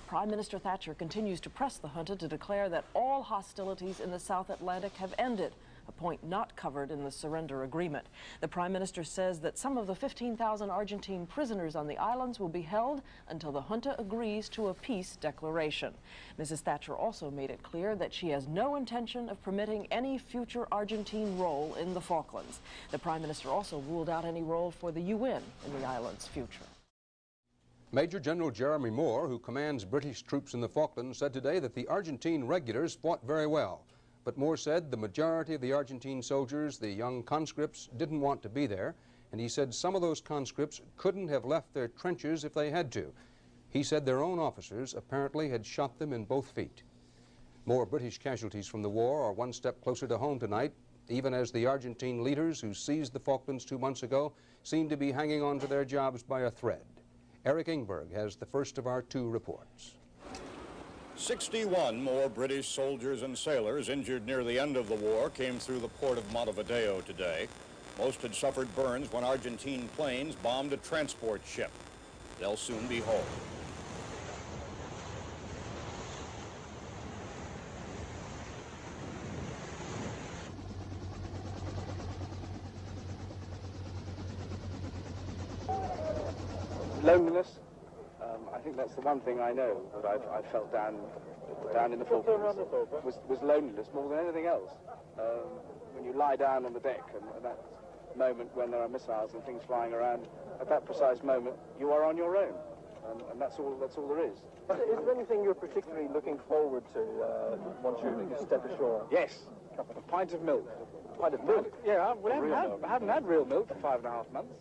Prime Minister Thatcher continues to press the junta to declare that all hostilities in the South Atlantic have ended, a point not covered in the surrender agreement. The Prime Minister says that some of the 15,000 Argentine prisoners on the islands will be held until the junta agrees to a peace declaration. Mrs. Thatcher also made it clear that she has no intention of permitting any future Argentine role in the Falklands. The Prime Minister also ruled out any role for the UN in the islands' future. Major General Jeremy Moore, who commands British troops in the Falklands, said today that the Argentine regulars fought very well. But Moore said the majority of the Argentine soldiers, the young conscripts, didn't want to be there, and he said some of those conscripts couldn't have left their trenches if they had to. He said their own officers apparently had shot them in both feet. More British casualties from the war are one step closer to home tonight, even as the Argentine leaders who seized the Falklands 2 months ago seem to be hanging on to their jobs by a thread. Eric Ingberg has the first of our 2 reports. 61 more British soldiers and sailors injured near the end of the war came through the port of Montevideo today. Most had suffered burns when Argentine planes bombed a transport ship. They'll soon be home. Loneliness. I think that's the one thing I know that I've felt down in the Falklands was loneliness more than anything else. When you lie down on the deck and that moment when there are missiles and things flying around, at that precise moment you are on your own, and that's all there is. Is there anything you're particularly looking forward to once you step ashore? Yes, a pint of milk. A pint of milk? Yeah, I haven't had real milk for 5.5 months.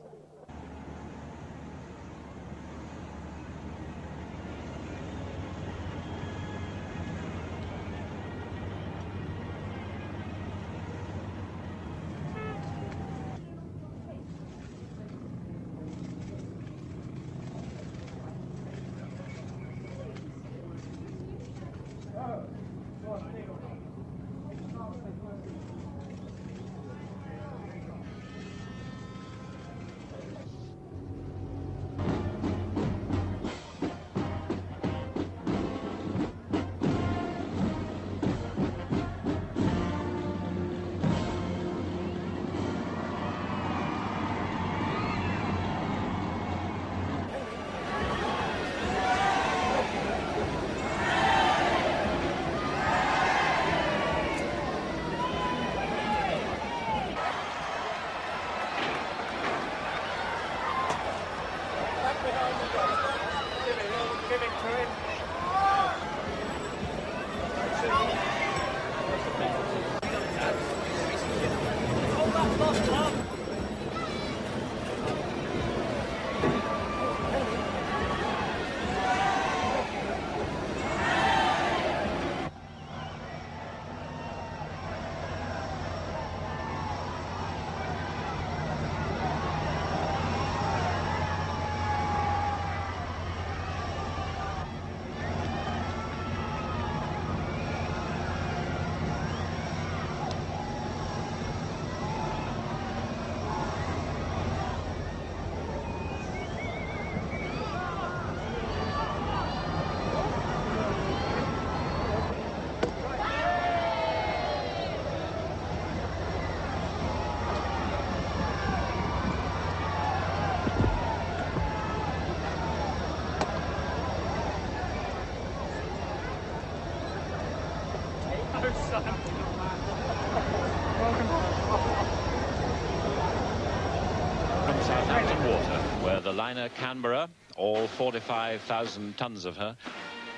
From Southampton water, where the liner Canberra, all 45,000 tons of her,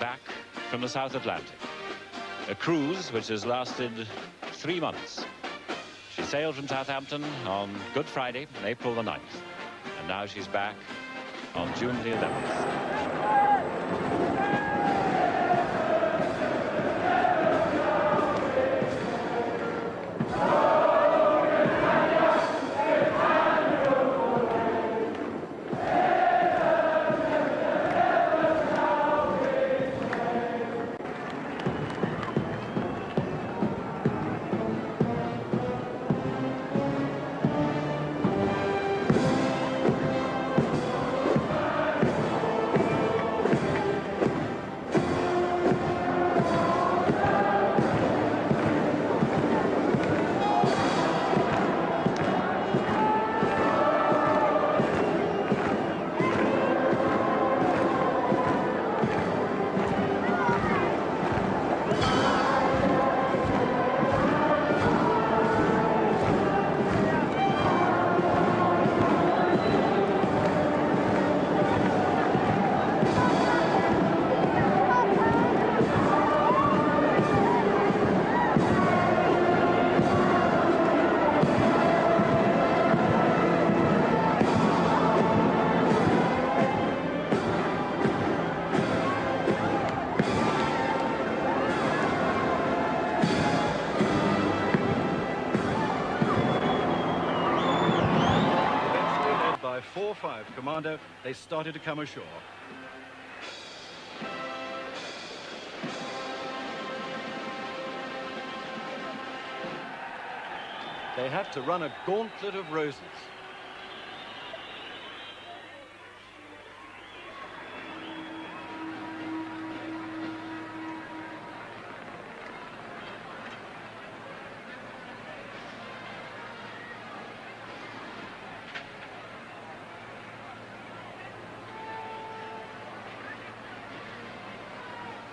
back from the South Atlantic. A cruise which has lasted 3 months. She sailed from Southampton on Good Friday, April the 9th. And now she's back on June the 11th. 4-5 commando, they started to come ashore. They had to run a gauntlet of roses.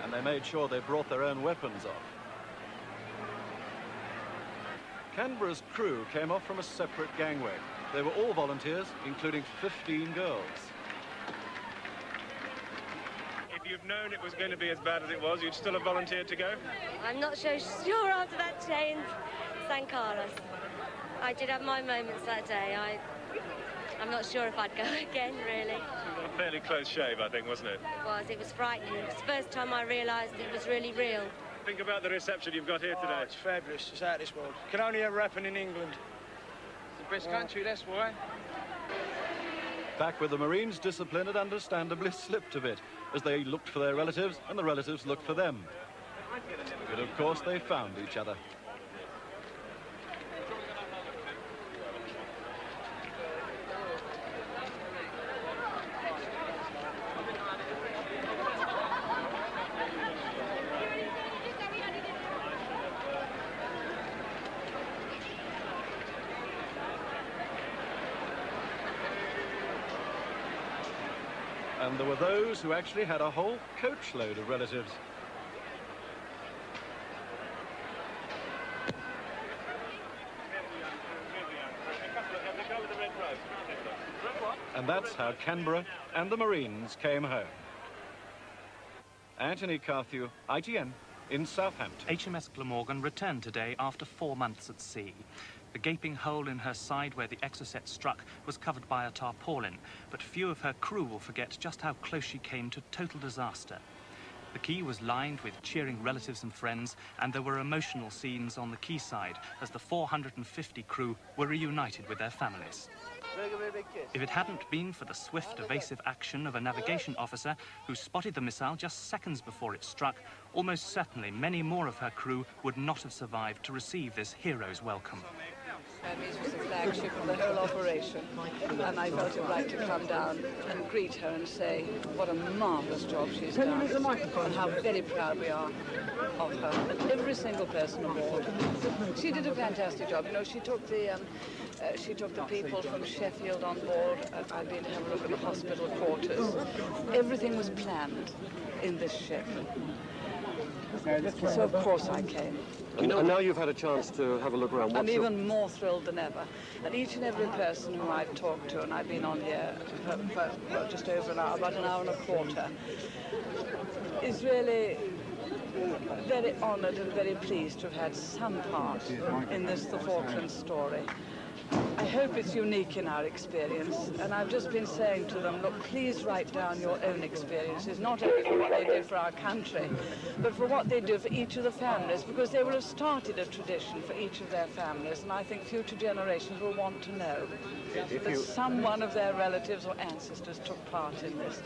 And they made sure they brought their own weapons off. Canberra's crew came off from a separate gangway. They were all volunteers, including 15 girls. If you've known it was going to be as bad as it was, you'd still have volunteered to go? I'm not so sure after that change, San Carlos. I did have my moments that day. I'm not sure if I'd go again, really. It was a fairly close shave, I think, wasn't it? It was frightening. It was the first time I realised it was really real. Think about the reception you've got here today. Oh, it's fabulous. It's out of this world. Can only ever happen in England. It's the best country, that's why. Back with the Marines, discipline had understandably slipped a bit as they looked for their relatives and the relatives looked for them. But of course they found each other. And there were those who actually had a whole coachload of relatives. And that's how Canberra and the Marines came home. Anthony Carthew, ITN, in Southampton. HMS Glamorgan returned today after 4 months at sea. The gaping hole in her side where the Exocet struck was covered by a tarpaulin, but few of her crew will forget just how close she came to total disaster. The quay was lined with cheering relatives and friends, and there were emotional scenes on the quayside as the 450 crew were reunited with their families. If it hadn't been for the swift, evasive action of a navigation officer who spotted the missile just seconds before it struck, almost certainly many more of her crew would not have survived to receive this hero's welcome. It was the flagship of the whole operation, and I felt it right to come down and greet her and say what a marvellous job she's done and how very proud we are of her and every single person aboard. She did a fantastic job. You know, she took the people from Sheffield on board. I've been to have a look at the hospital quarters. Everything was planned in this ship. So of course I came. And now you've had a chance to have a look around. I'm even more thrilled than ever. And each and every person who I've talked to, and I've been on here for just over an hour, about an hour and a quarter, is really very honoured and very pleased to have had some part in this, the Falklands story. I hope it's unique in our experience, and I've just been saying to them, look, please write down your own experiences, not only for what they did for our country, but for what they do for each of the families, because they will have started a tradition for each of their families, and I think future generations will want to know that someone of their relatives or ancestors took part in this.